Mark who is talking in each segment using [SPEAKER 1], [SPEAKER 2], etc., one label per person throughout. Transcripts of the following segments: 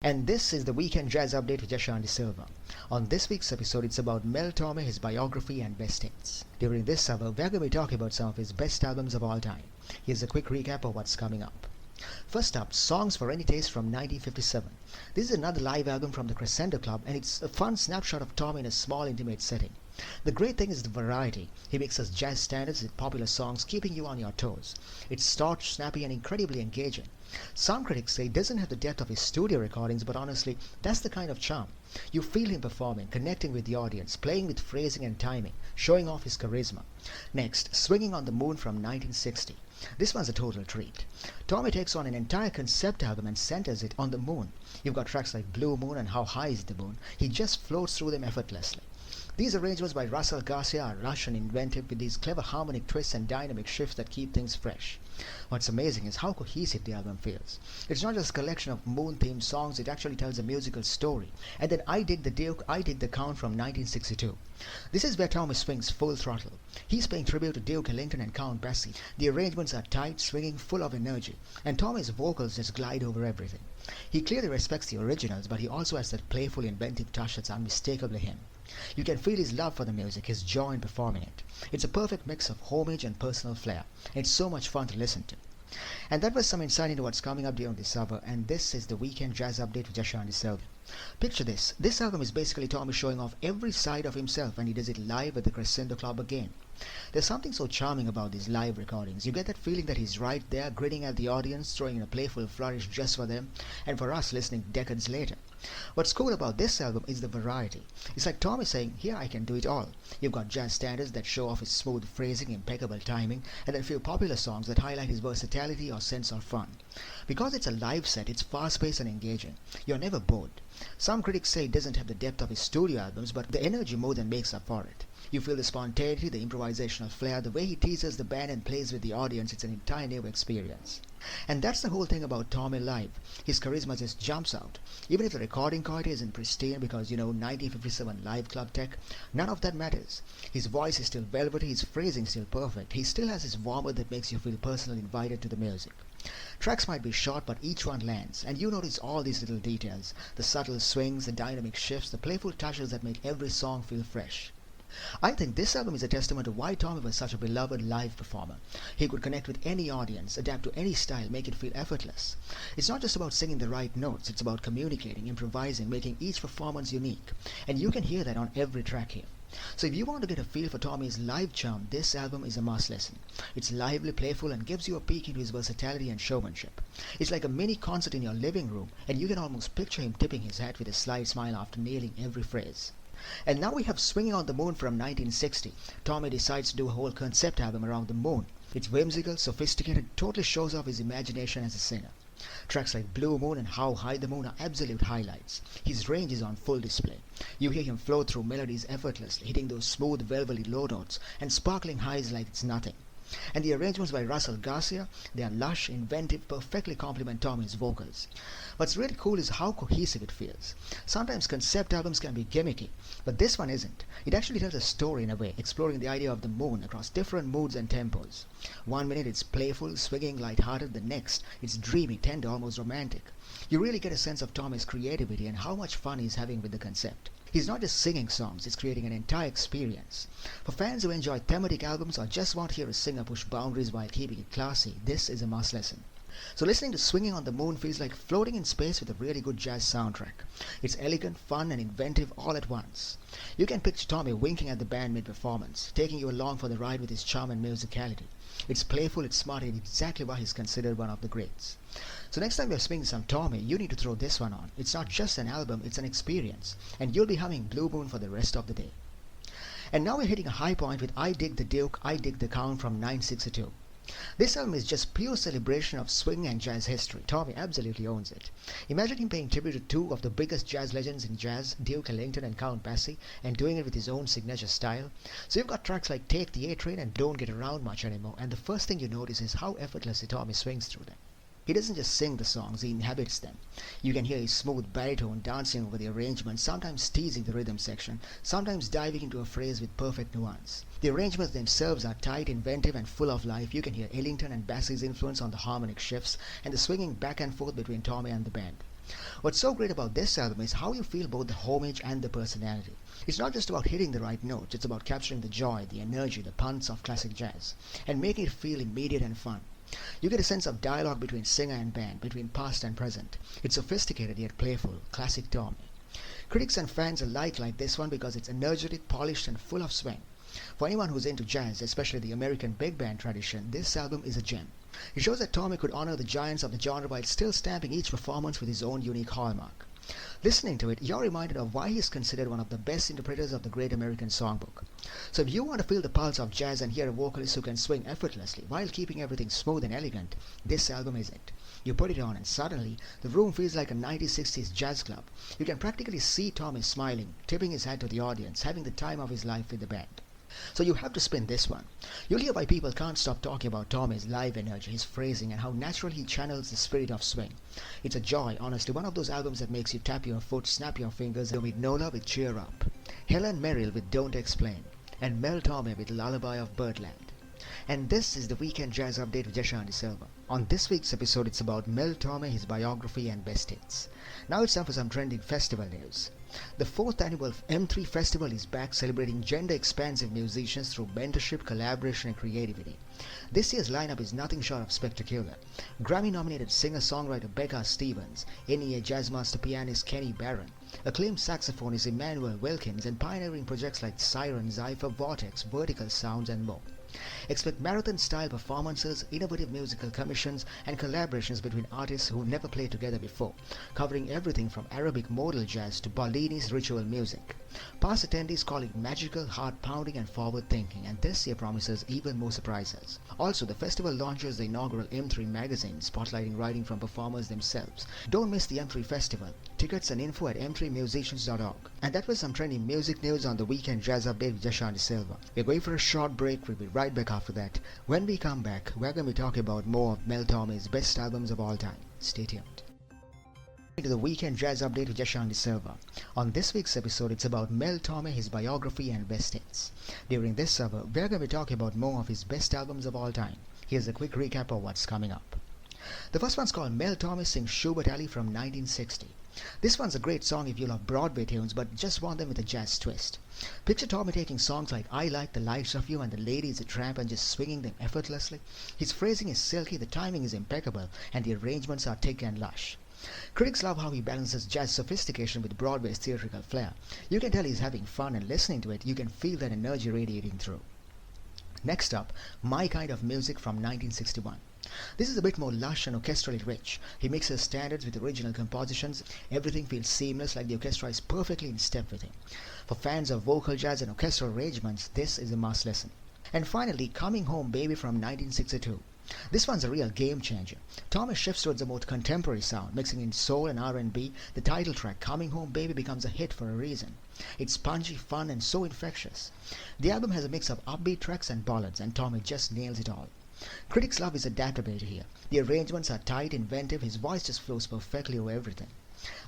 [SPEAKER 1] And this is the Weekend Jazz Update with Jashanti Silva. On this week's episode, it's about Mel Torme, his biography and best hits. During this hour, we're going to be talking about some of his best albums of all time. Here's a quick recap of what's coming up. First up, Songs for Any Taste from 1957. This is another live album from the Crescendo Club, and it's a fun snapshot of Torme in a small, intimate setting. The great thing is the variety. He mixes jazz standards with popular songs, keeping you on your toes. It's starch, snappy, and incredibly engaging. Some critics say it doesn't have the depth of his studio recordings, but honestly, that's the kind of charm. You feel him performing, connecting with the audience, playing with phrasing and timing, showing off his charisma. Next, Swinging on the Moon from 1960. This one's a total treat. Torme takes on an entire concept album and centers it on the moon. You've got tracks like Blue Moon and How High Is the Moon. He just floats through them effortlessly. These arrangements by Russell Garcia are lush and inventive, with these clever harmonic twists and dynamic shifts that keep things fresh. What's amazing is how cohesive the album feels. It's not just a collection of moon-themed songs, it actually tells a musical story. And then I Dig the Duke, I Dig the Count from 1962. This is where Torme swings full throttle. He's paying tribute to Duke Ellington and Count Basie. The arrangements are tight, swinging, full of energy, and Torme's vocals just glide over everything. He clearly respects the originals, but he also has that playful, inventive touch that's unmistakably him. You can feel his love for the music, his joy in performing it. It's a perfect mix of homage and personal flair. It's so much fun to listen to. And that was some insight into what's coming up during this hour, and this is the Weekend Jazz Update with Jashanti Silva. Picture this. This album is basically Torme showing off every side of himself, and he does it live at the Crescendo Club again. There's something so charming about these live recordings. You get that feeling that he's right there, grinning at the audience, throwing in a playful flourish just for them, and for us listening decades later. What's cool about this album is the variety. It's like Torme saying, here I can do it all. You've got jazz standards that show off his smooth phrasing, impeccable timing, and then a few popular songs that highlight his versatility or sense of fun. Because it's a live set, it's fast-paced and engaging. You're never bored. Some critics say it doesn't have the depth of his studio albums, but the energy more than makes up for it. You feel the spontaneity, the improvisational flair, the way he teases the band and plays with the audience. It's an entire new experience. And that's the whole thing about Torme live. His charisma just jumps out. Even if the recording quality isn't pristine because, 1957 live club tech, none of that matters. His voice is still velvety, his phrasing still perfect. He still has his warmth that makes you feel personally invited to the music. Tracks might be short, but each one lands, and you notice all these little details. The subtle swings, the dynamic shifts, the playful touches that make every song feel fresh. I think this album is a testament to why Torme was such a beloved live performer. He could connect with any audience, adapt to any style, make it feel effortless. It's not just about singing the right notes, it's about communicating, improvising, making each performance unique. And you can hear that on every track here. So if you want to get a feel for Torme's live charm, this album is a must listen. It's lively, playful, and gives you a peek into his versatility and showmanship. It's like a mini concert in your living room, and you can almost picture him tipping his hat with a slight smile after nailing every phrase. And now we have Swinging on the Moon from 1960. Torme decides to do a whole concept album around the moon. It's whimsical, sophisticated, totally shows off his imagination as a singer. Tracks like Blue Moon and How High the Moon are absolute highlights. His range is on full display. You hear him flow through melodies effortlessly, hitting those smooth, velvety low notes and sparkling highs like it's nothing. And the arrangements by Russell Garcia, they are lush, inventive, perfectly complement Torme's vocals. What's really cool is how cohesive it feels. Sometimes concept albums can be gimmicky, but this one isn't. It actually tells a story in a way, exploring the idea of the moon across different moods and tempos. One minute it's playful, swinging, light-hearted, the next it's dreamy, tender, almost romantic. You really get a sense of Torme's creativity and how much fun he's having with the concept. He's not just singing songs, he's creating an entire experience. For fans who enjoy thematic albums or just want to hear a singer push boundaries while keeping it classy, this is a must listen. So listening to Swinging on the Moon feels like floating in space with a really good jazz soundtrack. It's elegant, fun, and inventive all at once. You can picture Torme winking at the band mid-performance, taking you along for the ride with his charm and musicality. It's playful, it's smart, and exactly why he's considered one of the greats. So next time you're swinging some Torme, you need to throw this one on. It's not just an album, it's an experience, and you'll be humming Blue Moon for the rest of the day. And now we're hitting a high point with I Dig the Duke, I Dig the Count from 1962. This album is just pure celebration of swing and jazz history. Torme absolutely owns it. Imagine him paying tribute to two of the biggest jazz legends in jazz, Duke Ellington and Count Basie, and doing it with his own signature style. So you've got tracks like Take the A Train and Don't Get Around Much Anymore, and the first thing you notice is how effortlessly Torme swings through them. He doesn't just sing the songs, he inhabits them. You can hear his smooth baritone dancing over the arrangement, sometimes teasing the rhythm section, sometimes diving into a phrase with perfect nuance. The arrangements themselves are tight, inventive, and full of life. You can hear Ellington and Basie's influence on the harmonic shifts and the swinging back and forth between Torme and the band. What's so great about this album is how you feel both the homage and the personality. It's not just about hitting the right notes, it's about capturing the joy, the energy, the punch of classic jazz, and making it feel immediate and fun. You get a sense of dialogue between singer and band, between past and present. It's sophisticated yet playful, classic Torme. Critics and fans alike like this one because it's energetic, polished, and full of swing. For anyone who's into jazz, especially the American big band tradition, this album is a gem. It shows that Torme could honor the giants of the genre while still stamping each performance with his own unique hallmark. Listening to it, you're reminded of why he is considered one of the best interpreters of the great American songbook. So if you want to feel the pulse of jazz and hear a vocalist who can swing effortlessly while keeping everything smooth and elegant, this album is it. You put it on and suddenly, the room feels like a 1960s jazz club. You can practically see Torme smiling, tipping his hat to the audience, having the time of his life with the band. So you have to spin this one. You'll hear why people can't stop talking about Torme's live energy, his phrasing, and how naturally he channels the spirit of swing. It's a joy, honestly, one of those albums that makes you tap your foot, snap your fingers, and meet Nola with Cheer Up, Helen Merrill with Don't Explain, and Mel Torme with Lullaby of Birdland. And this is the Weekend Jazz Update with Jashan De Silva. On this week's episode, it's about Mel Torme, his biography, and best hits. Now it's time for some trending festival news. The 4th annual M3 Festival is back, celebrating gender-expansive musicians through mentorship, collaboration, and creativity. This year's lineup is nothing short of spectacular. Grammy-nominated singer-songwriter Becca Stevens, NEA Jazzmaster pianist Kenny Barron, acclaimed saxophonist Emmanuel Wilkins, and pioneering projects like Siren, Zypher, Vortex, Vertical Sounds, and more. Expect marathon-style performances, innovative musical commissions, and collaborations between artists who've never played together before, covering everything from Arabic modal jazz to Bellini's ritual music. Past attendees call it magical, heart-pounding, and forward-thinking, and this year promises even more surprises. Also, the festival launches the inaugural M3 magazine, spotlighting writing from performers themselves. Don't miss the M3 Festival. Tickets and info at m3musicians.org. And that was some trending music news on the Weekend Jazz Update with Jashan De Silva. We're going for a short break. We'll be right back after that. When we come back, we're going to be talking about more of Mel Torme's best albums of all time. Stay tuned. To the Weekend Jazz Update with Jashan De Silva. On this week's episode, it's about Mel Torme, his biography, and best hits. During this hour, we're going to be talking about more of his best albums of all time. Here's a quick recap of what's coming up. The first one's called Mel Torme Sings Schubert Alley from 1960. This one's a great song if you love Broadway tunes but just want them with a jazz twist. Picture Torme taking songs like I Like the Likes of You and The Lady is a Tramp and just swinging them effortlessly. His phrasing is silky, the timing is impeccable, and the arrangements are thick and lush. Critics love how he balances jazz sophistication with Broadway's theatrical flair. You can tell he's having fun, and listening to it, you can feel that energy radiating through. Next up, My Kind of Music from 1961. This is a bit more lush and orchestrally rich. He mixes standards with original compositions. Everything feels seamless, like the orchestra is perfectly in step with him. For fans of vocal jazz and orchestral arrangements, this is a must listen. And finally, Coming Home Baby from 1962. This one's a real game changer. Torme shifts towards a more contemporary sound, mixing in soul and R&B. The title track, Coming Home Baby, becomes a hit for a reason. It's punchy, fun, and so infectious. The album has a mix of upbeat tracks and ballads, and Torme just nails it all. Critics love his adaptability here. The arrangements are tight, inventive, his voice just flows perfectly over everything.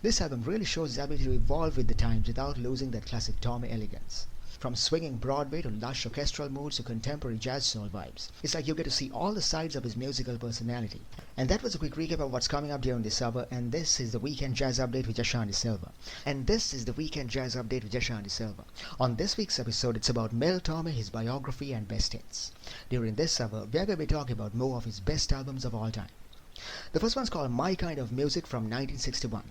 [SPEAKER 1] This album really shows his ability to evolve with the times without losing that classic Torme elegance. From swinging Broadway to lush orchestral moods to contemporary jazz soul vibes, it's like you get to see all the sides of his musical personality. And that was a quick recap of what's coming up during this hour, and this is the Weekend Jazz Update with Jashan De Silva. On this week's episode, it's about Mel Torme, his biography, and best hits. During this hour, we're going to be talking about more of his best albums of all time. The first one's called My Kind of Music from 1961.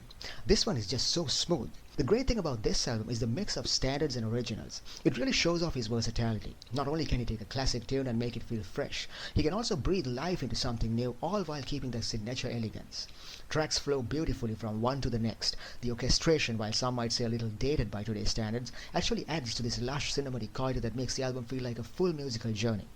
[SPEAKER 1] This one is just so smooth. The great thing about this album is the mix of standards and originals. It really shows off his versatility. Not only can he take a classic tune and make it feel fresh, he can also breathe life into something new, all while keeping the signature elegance. Tracks flow beautifully from one to the next. The orchestration, while some might say a little dated by today's standards, actually adds to this lush cinematic corridor that makes the album feel like a full musical journey.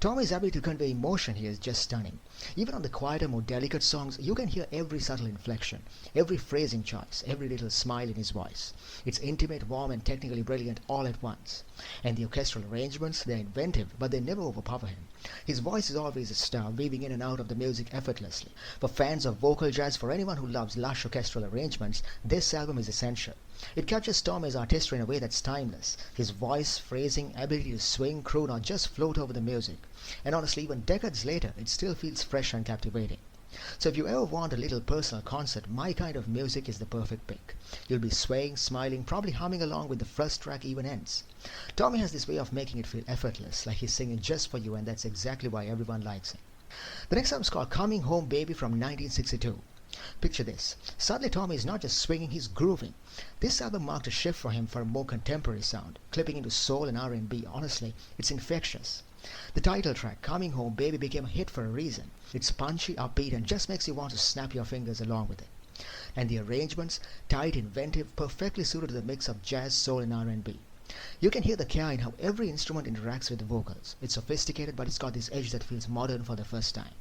[SPEAKER 1] Torme's ability to convey emotion here is just stunning. Even on the quieter, more delicate songs, you can hear every subtle inflection, every phrasing choice, every little smile in his voice. It's intimate, warm, and technically brilliant all at once. And the orchestral arrangements, they're inventive, but they never overpower him. His voice is always a star, weaving in and out of the music effortlessly. For fans of vocal jazz, for anyone who loves lush orchestral arrangements, this album is essential. It captures Torme's artistry in a way that's timeless. His voice, phrasing, ability to swing, croon, or just float over the music. And honestly, even decades later, it still feels fresh and captivating. So if you ever want a little personal concert, my kind of music is the perfect pick. You'll be swaying, smiling, probably humming along with the first track even ends. Tommy has this way of making it feel effortless, like he's singing just for you, and that's exactly why everyone likes him. The next album is called Coming Home Baby from 1962. Picture this. Suddenly Tommy is not just swinging, he's grooving. This album marked a shift for him for a more contemporary sound, clipping into soul and R&B. Honestly, it's infectious. The title track, Coming Home Baby, became a hit for a reason. It's punchy, upbeat, and just makes you want to snap your fingers along with it. And the arrangements, tight, inventive, perfectly suited to the mix of jazz, soul, and R&B. You can hear the care in how every instrument interacts with the vocals. It's sophisticated, but it's got this edge that feels modern for the first time.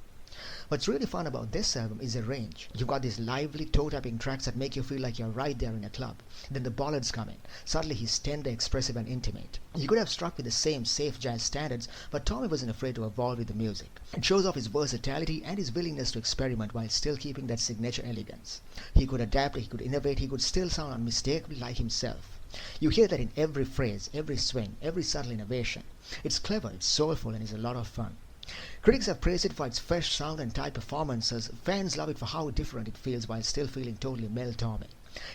[SPEAKER 1] What's really fun about this album is the range. You've got these lively toe-tapping tracks that make you feel like you're right there in a club. Then the ballads come in. Suddenly he's tender, expressive, and intimate. You could have struck with the same safe jazz standards, but Tommy wasn't afraid to evolve with the music. It shows off his versatility and his willingness to experiment while still keeping that signature elegance. He could adapt, he could innovate, he could still sound unmistakably like himself. You hear that in every phrase, every swing, every subtle innovation. It's clever, it's soulful, and it's a lot of fun. Critics have praised it for its fresh sound and tight performances. Fans love it for how different it feels while still feeling totally Mel Torme.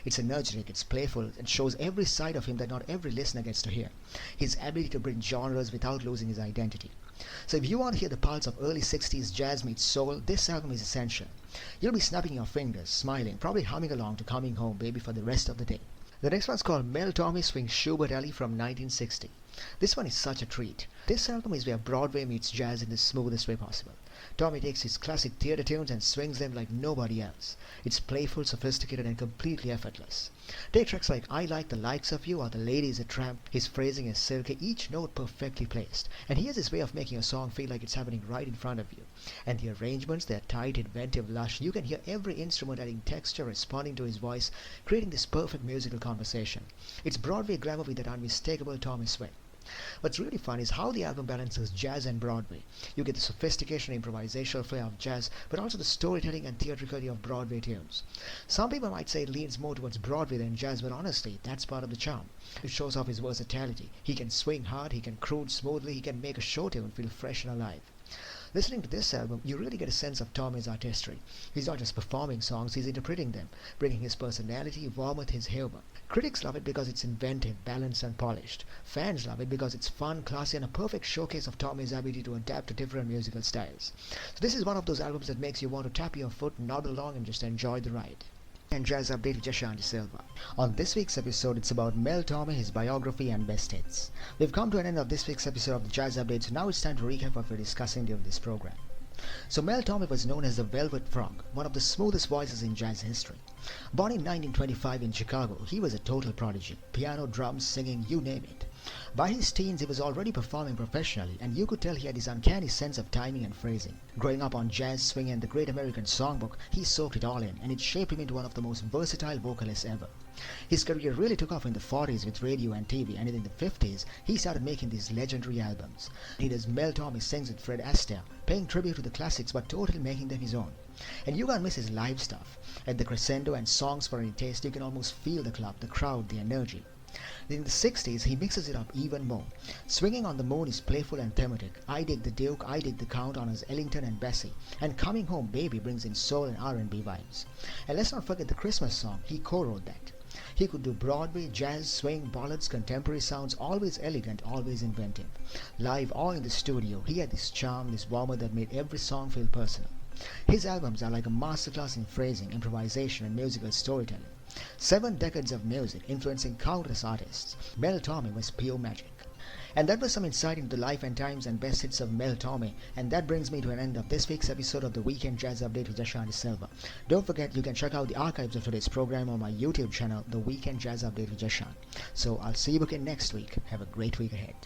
[SPEAKER 1] It's energetic, it's playful, it shows every side of him that not every listener gets to hear. His ability to bring genres without losing his identity. So if you want to hear the pulse of early 60s jazz meets soul, this album is essential. You'll be snapping your fingers, smiling, probably humming along to Coming Home Baby for the rest of the day. The next one's called Mel Torme Swings Schubert Alley from 1960. This one is such a treat. This album is where Broadway meets jazz in the smoothest way possible. Tommy takes his classic theater tunes and swings them like nobody else. It's playful, sophisticated, and completely effortless. Take tracks like I Like the Likes of You or The Lady is a Tramp. His phrasing is silky, each note perfectly placed. And he has his way of making a song feel like it's happening right in front of you. And the arrangements, they're tight, inventive, lush. You can hear every instrument adding texture, responding to his voice, creating this perfect musical conversation. It's Broadway glamour with that unmistakable Tommy swing. What's really fun is how the album balances jazz and Broadway. You get the sophistication and improvisational flair of jazz, but also the storytelling and theatricality of Broadway tunes. Some people might say it leans more towards Broadway than jazz, but honestly, that's part of the charm. It shows off his versatility. He can swing hard, he can croon smoothly, he can make a show tune feel fresh and alive. Listening to this album, you really get a sense of Tommy's artistry. He's not just performing songs, he's interpreting them, bringing his personality, warmth, his humor. Critics love it because it's inventive, balanced, and polished. Fans love it because it's fun, classy, and a perfect showcase of Tommy's ability to adapt to different musical styles. So this is one of those albums that makes you want to tap your foot, nod along, and just enjoy the ride. And Jazz Update with Jashanti Silva. On this week's episode, it's about Mel Torme, his biography, and best hits. We've come to an end of this week's episode of the Jazz Update, so now it's time to recap what we're discussing during this program. So Mel Torme was known as the Velvet Frog, one of the smoothest voices in jazz history. Born in 1925 in Chicago, he was a total prodigy. Piano, drums, singing, you name it. By his teens, he was already performing professionally, and you could tell he had this uncanny sense of timing and phrasing. Growing up on jazz, swing, and the Great American Songbook, he soaked it all in, and it shaped him into one of the most versatile vocalists ever. His career really took off in the 40s with radio and TV, and in the 50s, he started making these legendary albums. He does Mel Torme sings with Fred Astaire, paying tribute to the classics but totally making them his own. And you can't miss his live stuff. At the crescendo and songs for any taste, you can almost feel the club, the crowd, the energy. In the 60s, he mixes it up even more. Swinging on the Moon is playful and thematic. I Dig the Duke, I Dig the Count honors Ellington and Bessie. And Coming Home Baby brings in soul and R&B vibes. And let's not forget the Christmas song, he co-wrote that. He could do Broadway, jazz, swing, ballads, contemporary sounds, always elegant, always inventive. Live or in the studio, he had this charm, this warmth that made every song feel personal. His albums are like a masterclass in phrasing, improvisation, and musical storytelling. 7 decades of music influencing countless artists. Mel Torme was pure magic. And that was some insight into the life and times and best hits of Mel Torme, and that brings me to an end of this week's episode of the Weekend Jazz Update with Jashanti Silva. Don't forget you can check out the archives of today's program on my YouTube channel, The Weekend Jazz Update with Jashan. So I'll see you again next week. Have a great week ahead.